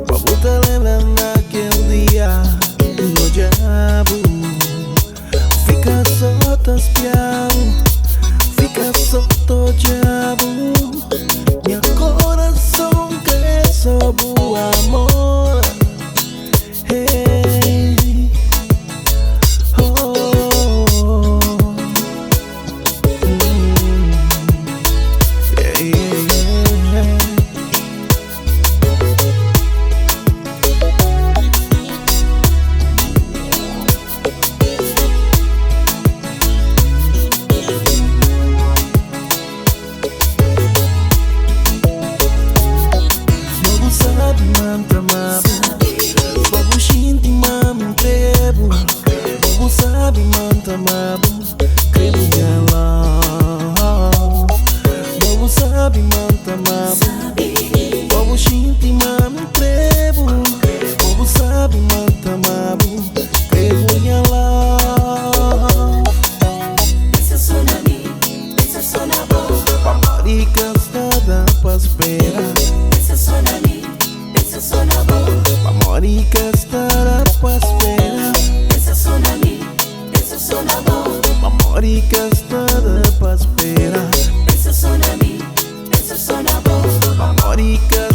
Como te lembra naquele dia no diabo. Fica só taspiado, fica só to diabo. Meu coração quer só o amor. Hey, oh, yeah, yeah. Bobo sabe manta mabo, bobo shinti mami crebo. Bobo sabe manta mabo, crebo nela. Bobo sabe manta mabo, bobo shinti mami crebo. Bobo sabe manta mabo, crebo nela. Pensa só na mim, pensa só na boa. Marica está pra esperar. Pensa só na mim, pensa só na boa. Marica estará pra esperar. Pensa só na mim, pensa só na boa. Marica estará pra esperar. Pensa só na mim, pensa só na boa. Marica